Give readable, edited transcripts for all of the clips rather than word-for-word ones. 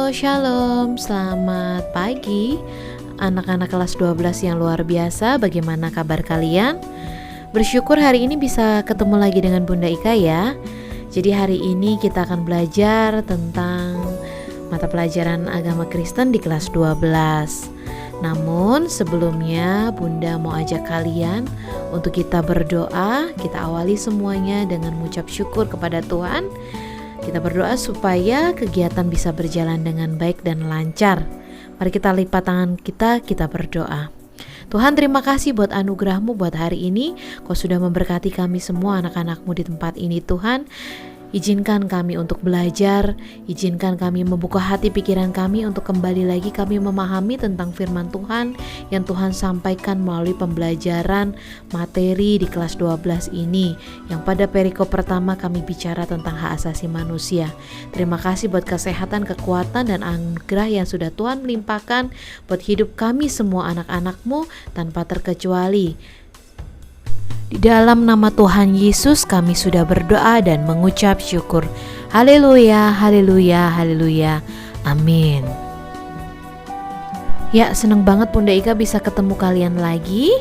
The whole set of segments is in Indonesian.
Halo, shalom, selamat pagi anak-anak kelas 12 yang luar biasa. Bagaimana kabar kalian? Bersyukur hari ini bisa ketemu lagi dengan Bunda Ika ya. Jadi hari ini kita akan belajar tentang mata pelajaran agama Kristen di kelas 12. Namun sebelumnya Bunda mau ajak kalian untuk kita berdoa. Kita awali semuanya dengan mengucap syukur kepada Tuhan. Kita berdoa supaya kegiatan bisa berjalan dengan baik dan lancar. Mari kita lipat tangan kita berdoa. Tuhan, terima kasih buat anugerah-Mu buat hari ini. Kau sudah memberkati kami semua anak-anak-Mu di tempat ini Tuhan. Izinkan kami untuk belajar, izinkan kami membuka hati pikiran kami untuk kembali lagi kami memahami tentang firman Tuhan yang Tuhan sampaikan melalui pembelajaran materi di kelas 12 ini, yang pada perikop pertama kami bicara tentang hak asasi manusia. Terima kasih buat kesehatan, kekuatan, dan anugerah yang sudah Tuhan limpahkan buat hidup kami semua anak-anak-Mu tanpa terkecuali. Di dalam nama Tuhan Yesus kami sudah berdoa dan mengucap syukur. Haleluya, haleluya, haleluya. Amin. Ya, senang banget Bunda Ika bisa ketemu kalian lagi,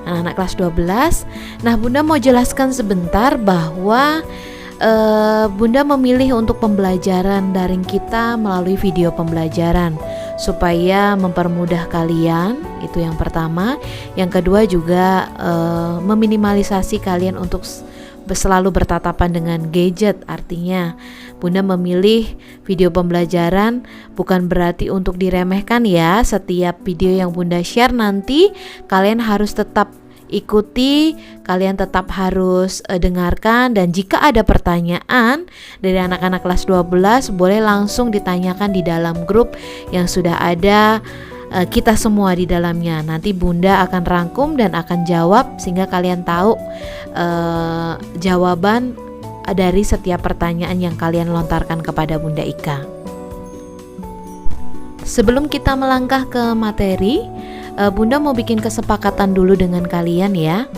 anak-anak kelas 12. Nah, Bunda mau jelaskan sebentar bahwa Bunda memilih untuk pembelajaran daring kita melalui video pembelajaran supaya mempermudah kalian, itu yang pertama. Yang kedua juga meminimalisasi kalian untuk selalu bertatapan dengan gadget. Artinya Bunda memilih video pembelajaran bukan berarti untuk diremehkan ya. Setiap video yang Bunda share nanti kalian harus tetap ikuti, kalian tetap harus dengarkan, dan jika ada pertanyaan dari anak-anak kelas 12 boleh langsung ditanyakan di dalam grup yang sudah ada kita semua di dalamnya. Nanti Bunda akan rangkum dan akan jawab sehingga kalian tahu jawaban dari setiap pertanyaan yang kalian lontarkan kepada Bunda Ika. Sebelum kita melangkah ke materi, Bunda mau bikin kesepakatan dulu dengan kalian ya.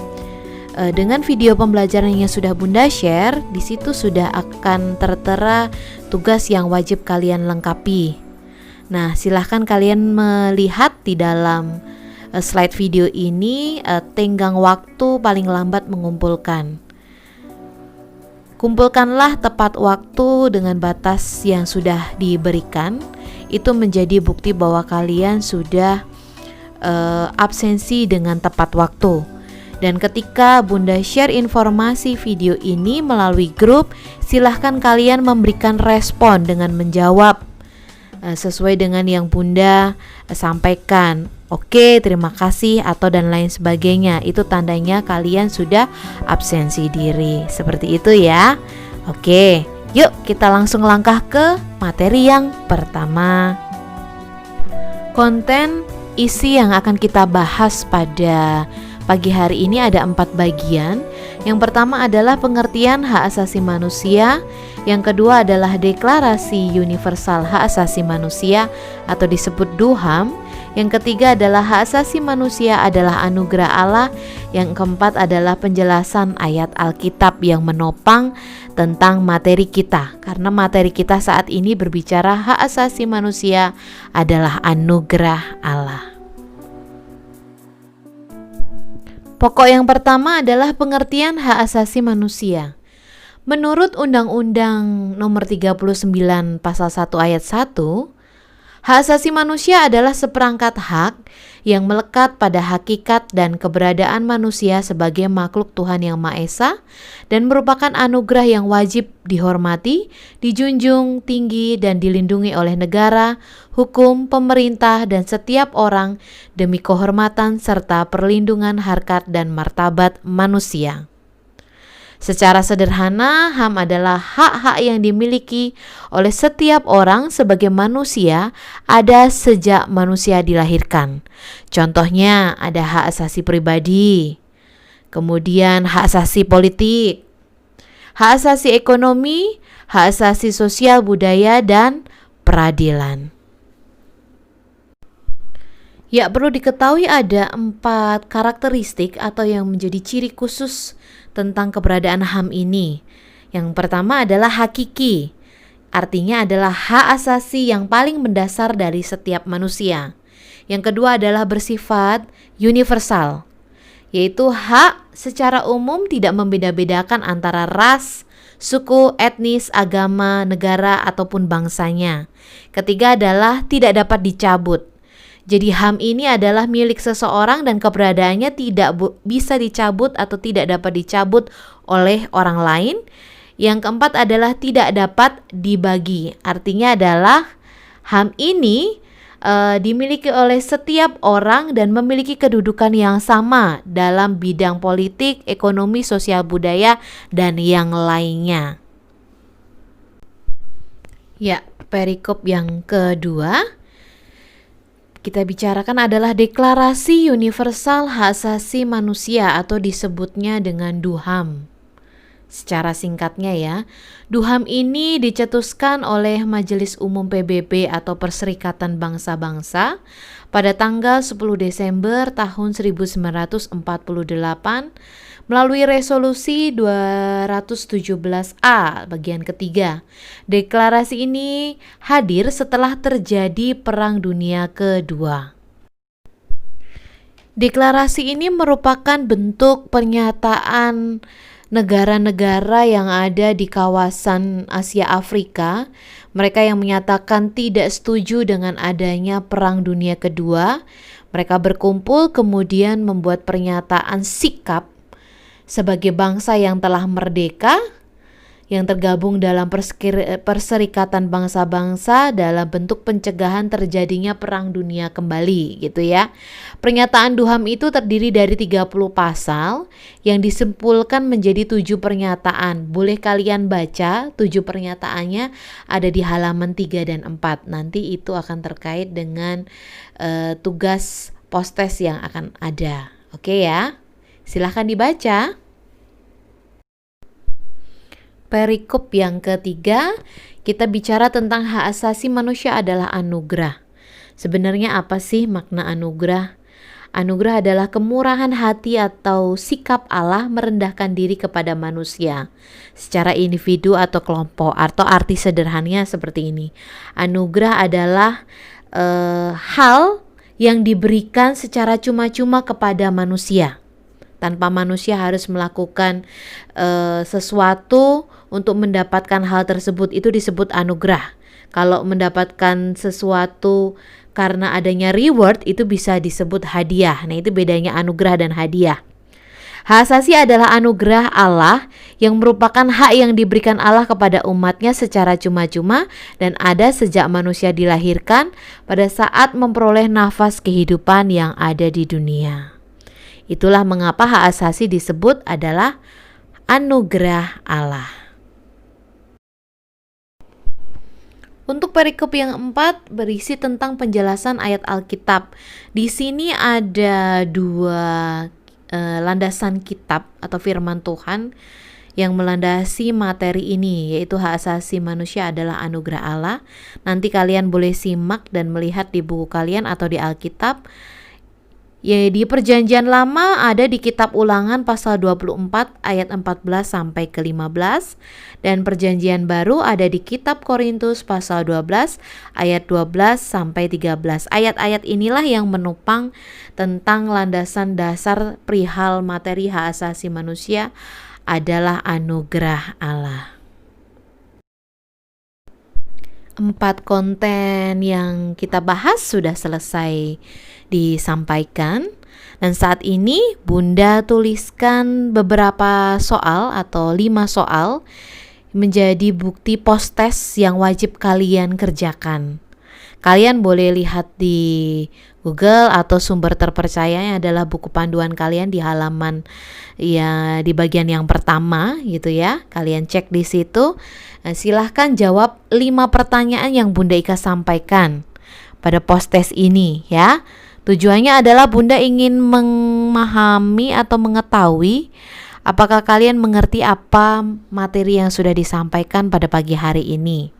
Dengan video pembelajaran yang sudah Bunda share, di situ sudah akan tertera tugas yang wajib kalian lengkapi. Nah, silahkan kalian melihat di dalam slide video ini tenggang waktu paling lambat mengumpulkan. Kumpulkanlah tepat waktu dengan batas yang sudah diberikan. Itu menjadi bukti bahwa kalian sudah absensi dengan tepat waktu. Dan ketika Bunda share informasi video ini melalui grup, silahkan kalian memberikan respon dengan menjawab sesuai dengan yang Bunda sampaikan. Oke, terima kasih, atau dan lain sebagainya. Itu tandanya kalian sudah absensi diri. Seperti itu ya. Oke, yuk kita langsung langkah ke materi yang pertama. Konten isi yang akan kita bahas pada pagi hari ini ada 4 bagian. Yang pertama adalah pengertian hak asasi manusia. Yang kedua adalah deklarasi universal hak asasi manusia atau disebut DUHAM. Yang ketiga adalah hak asasi manusia adalah anugerah Allah. Yang keempat adalah penjelasan ayat Alkitab yang menopang tentang materi kita. Karena materi kita saat ini berbicara hak asasi manusia adalah anugerah Allah. Pokok yang pertama adalah pengertian hak asasi manusia. Menurut Undang-Undang Nomor 39 Pasal 1 Ayat 1, hak asasi manusia adalah seperangkat hak yang melekat pada hakikat dan keberadaan manusia sebagai makhluk Tuhan Yang Maha Esa dan merupakan anugerah yang wajib dihormati, dijunjung tinggi dan dilindungi oleh negara, hukum, pemerintah, dan setiap orang demi kehormatan serta perlindungan harkat dan martabat manusia. Secara sederhana, HAM adalah hak-hak yang dimiliki oleh setiap orang sebagai manusia ada sejak manusia dilahirkan. Contohnya ada hak asasi pribadi, kemudian hak asasi politik, hak asasi ekonomi, hak asasi sosial budaya, dan peradilan. Ya, perlu diketahui ada 4 karakteristik atau yang menjadi ciri khusus tentang keberadaan HAM ini. Yang pertama adalah hakiki. artinya adalah hak asasi yang paling mendasar dari setiap manusia. Yang kedua adalah bersifat universal, yaitu hak secara umum tidak membeda-bedakan antara ras, suku, etnis, agama, negara, ataupun bangsanya. Ketiga adalah tidak dapat dicabut. Jadi HAM ini adalah milik seseorang dan keberadaannya tidak bisa dicabut atau tidak dapat dicabut oleh orang lain. Yang keempat adalah tidak dapat dibagi. Artinya adalah HAM ini dimiliki oleh setiap orang dan memiliki kedudukan yang sama dalam bidang politik, ekonomi, sosial budaya, dan yang lainnya. Ya, perikop yang kedua kita bicarakan adalah Deklarasi Universal Hak Asasi Manusia atau disebutnya dengan DUHAM. Secara singkatnya ya, DUHAM ini dicetuskan oleh Majelis Umum PBB atau Perserikatan Bangsa-Bangsa pada tanggal 10 Desember tahun 1948 melalui resolusi 217A bagian ketiga. Deklarasi ini hadir setelah terjadi Perang Dunia Kedua. Deklarasi ini merupakan bentuk pernyataan negara-negara yang ada di kawasan Asia Afrika, mereka yang menyatakan tidak setuju dengan adanya Perang Dunia Kedua. Mereka berkumpul kemudian membuat pernyataan sikap sebagai bangsa yang telah merdeka, yang tergabung dalam Perserikatan Bangsa-Bangsa dalam bentuk pencegahan terjadinya Perang Dunia kembali gitu ya. Pernyataan DUHAM itu terdiri dari 30 pasal yang disimpulkan menjadi 7 pernyataan. Boleh kalian baca 7 pernyataannya ada di halaman 3 dan 4. Nanti itu akan terkait dengan tugas postes yang akan ada. Oke ya, silahkan dibaca. Perikop yang ketiga, kita bicara tentang hak asasi manusia adalah anugerah. Sebenarnya apa sih makna anugerah? Anugerah adalah kemurahan hati atau sikap Allah merendahkan diri kepada manusia secara individu atau kelompok, atau arti sederhananya seperti ini. Anugerah adalah hal yang diberikan secara cuma-cuma kepada manusia, tanpa manusia harus melakukan sesuatu untuk mendapatkan hal tersebut. Itu disebut anugerah. Kalau mendapatkan sesuatu karena adanya reward, itu bisa disebut hadiah. Nah, itu bedanya anugerah dan hadiah. Hak asasi adalah anugerah Allah yang merupakan hak yang diberikan Allah kepada umatnya secara cuma-cuma dan ada sejak manusia dilahirkan pada saat memperoleh nafas kehidupan yang ada di dunia. Itulah mengapa hak asasi disebut adalah anugerah Allah. Untuk perikop yang 4 berisi tentang penjelasan ayat Alkitab. Di sini ada 2 landasan kitab atau firman Tuhan yang melandasi materi ini, yaitu hak asasi manusia adalah anugerah Allah. Nanti kalian boleh simak dan melihat di buku kalian atau di Alkitab. Ya, di Perjanjian Lama ada di Kitab Ulangan pasal 24 ayat 14 sampai ke 15 dan Perjanjian Baru ada di Kitab Korintus pasal 12 ayat 12 sampai 13. Ayat-ayat inilah yang menopang tentang landasan dasar perihal materi hak asasi manusia adalah anugerah Allah. 4 konten yang kita bahas sudah selesai disampaikan dan saat ini Bunda tuliskan beberapa soal atau 5 soal menjadi bukti postes yang wajib kalian kerjakan. Kalian boleh lihat di Google atau sumber terpercayanya adalah buku panduan kalian di halaman ya di bagian yang pertama gitu ya. Kalian cek di situ. Silahkan jawab 5 pertanyaan yang Bunda Ika sampaikan pada postes ini ya. Tujuannya adalah Bunda ingin memahami atau mengetahui apakah kalian mengerti apa materi yang sudah disampaikan pada pagi hari ini.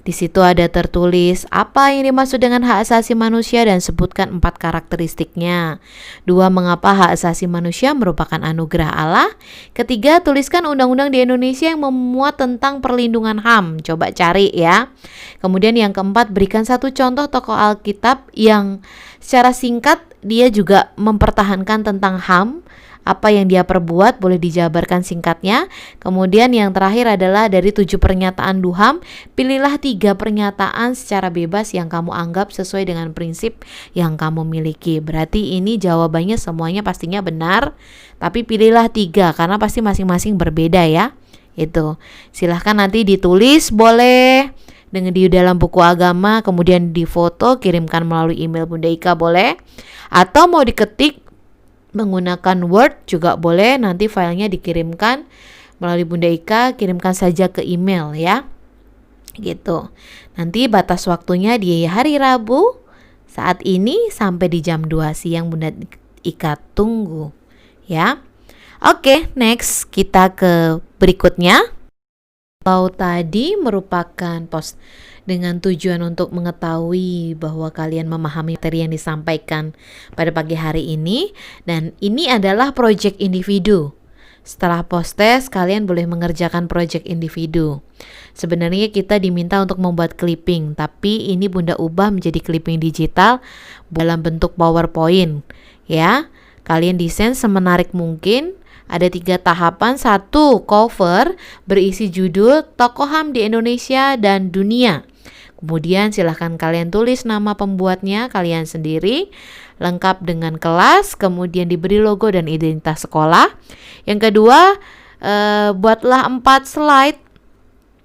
Di situ ada tertulis apa yang dimaksud dengan hak asasi manusia dan sebutkan 4 karakteristiknya. 2. Mengapa hak asasi manusia merupakan anugerah Allah. Ketiga, tuliskan undang-undang di Indonesia yang memuat tentang perlindungan HAM. Coba cari ya. Kemudian yang keempat, berikan satu contoh tokoh Alkitab yang secara singkat dia juga mempertahankan tentang HAM. Apa yang dia perbuat boleh dijabarkan singkatnya. Kemudian yang terakhir adalah dari 7 pernyataan Duham, pilihlah 3 pernyataan secara bebas yang kamu anggap sesuai dengan prinsip yang kamu miliki. Berarti ini jawabannya semuanya pastinya benar, tapi pilihlah 3 karena pasti masing-masing berbeda ya. Itu silahkan nanti ditulis boleh dengan di dalam buku agama, kemudian difoto kirimkan melalui email Bunda Ika boleh, atau mau diketik menggunakan Word juga boleh, nanti filenya dikirimkan melalui Bunda Ika, kirimkan saja ke email ya. Gitu. Nanti batas waktunya di hari Rabu saat ini sampai di jam 2 siang Bunda Ika tunggu ya. Oke, next kita ke berikutnya. Kalau tadi merupakan post dengan tujuan untuk mengetahui bahwa kalian memahami materi yang disampaikan pada pagi hari ini, dan ini adalah project individu. Setelah post test, kalian boleh mengerjakan project individu. Sebenarnya kita diminta untuk membuat clipping, tapi ini Bunda ubah menjadi clipping digital dalam bentuk PowerPoint ya. Kalian desain semenarik mungkin. Ada 3 tahapan. 1, cover berisi judul tokoh HAM di Indonesia dan dunia. Kemudian silahkan kalian tulis nama pembuatnya kalian sendiri, lengkap dengan kelas, kemudian diberi logo dan identitas sekolah. Yang kedua, buatlah 4 slide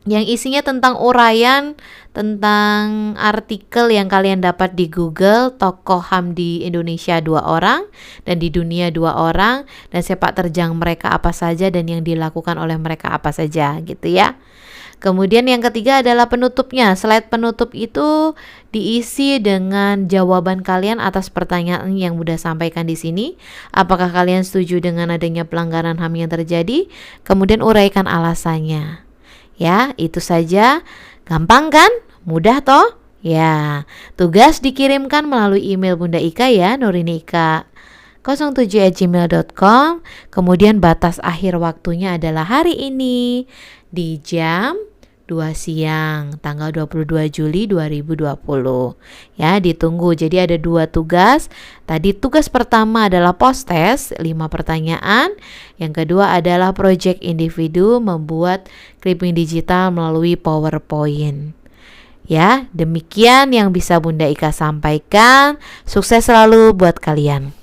yang isinya tentang uraian tentang artikel yang kalian dapat di Google, tokoh HAM di Indonesia 2 orang dan di dunia 2 orang, dan sepak terjang mereka apa saja dan yang dilakukan oleh mereka apa saja gitu ya. Kemudian yang ketiga adalah penutupnya. Slide penutup itu diisi dengan jawaban kalian atas pertanyaan yang Bunda sampaikan di sini. Apakah kalian setuju dengan adanya pelanggaran HAM yang terjadi? Kemudian uraikan alasannya. Ya, itu saja. Gampang kan? Mudah toh? Ya, tugas dikirimkan melalui email Bunda Ika ya, nurinika07@gmail.com. Kemudian batas akhir waktunya adalah hari ini di jam 2 siang tanggal 22 Juli 2020 ya, ditunggu. Jadi ada 2 tugas. Tadi tugas pertama adalah post test 5 pertanyaan, yang kedua adalah project individu membuat clipping digital melalui PowerPoint ya. Demikian yang bisa Bunda Ika sampaikan. Sukses selalu buat kalian.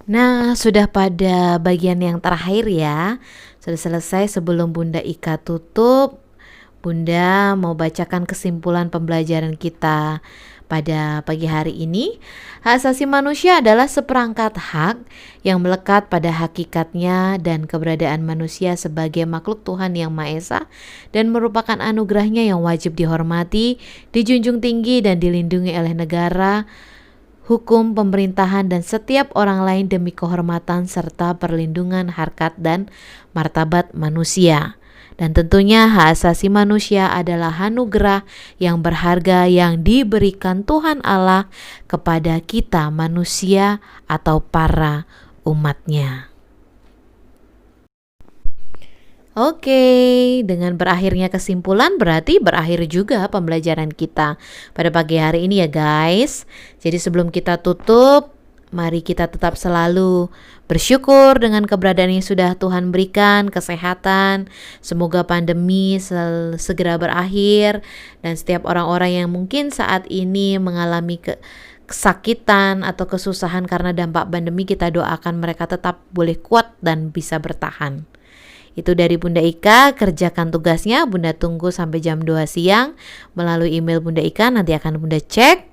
Nah, sudah pada bagian yang terakhir ya. Sudah selesai. Sebelum Bunda Ika tutup, Bunda mau bacakan kesimpulan pembelajaran kita pada pagi hari ini. Hak asasi manusia adalah seperangkat hak yang melekat pada hakikatnya dan keberadaan manusia sebagai makhluk Tuhan yang Maha Esa dan merupakan anugerahnya yang wajib dihormati, dijunjung tinggi dan dilindungi oleh negara, hukum, pemerintahan, dan setiap orang lain demi kehormatan serta perlindungan harkat dan martabat manusia. Dan tentunya hak asasi manusia adalah anugerah yang berharga yang diberikan Tuhan Allah kepada kita manusia atau para umatnya. Oke, dengan berakhirnya kesimpulan berarti berakhir juga pembelajaran kita pada pagi hari ini ya guys. Jadi sebelum kita tutup, mari kita tetap selalu bersyukur dengan keberadaan yang sudah Tuhan berikan, kesehatan. Semoga pandemi segera berakhir dan setiap orang-orang yang mungkin saat ini mengalami kesakitan atau kesusahan karena dampak pandemi, kita doakan mereka tetap boleh kuat dan bisa bertahan. Itu dari Bunda Ika, kerjakan tugasnya. Bunda tunggu sampai jam 2 siang melalui email Bunda Ika, nanti akan Bunda cek.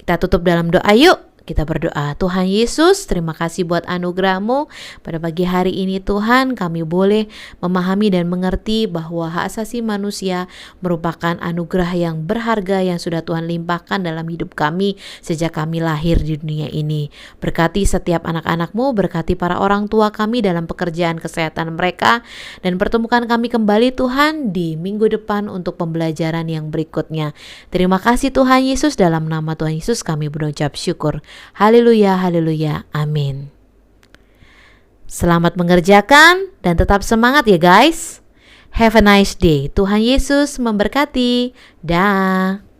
Kita tutup dalam doa yuk. Kita berdoa, Tuhan Yesus, terima kasih buat anugerah-Mu. Pada pagi hari ini Tuhan, kami boleh memahami dan mengerti bahwa hak asasi manusia merupakan anugerah yang berharga yang sudah Tuhan limpahkan dalam hidup kami sejak kami lahir di dunia ini. Berkati setiap anak-anak-Mu, berkati para orang tua kami dalam pekerjaan kesehatan mereka, dan pertemukan kami kembali Tuhan di minggu depan untuk pembelajaran yang berikutnya. Terima kasih Tuhan Yesus, dalam nama Tuhan Yesus kami berucap syukur. Haleluya, haleluya, amin. Selamat mengerjakan dan tetap semangat ya guys. Have a nice day. Tuhan Yesus memberkati. Dah.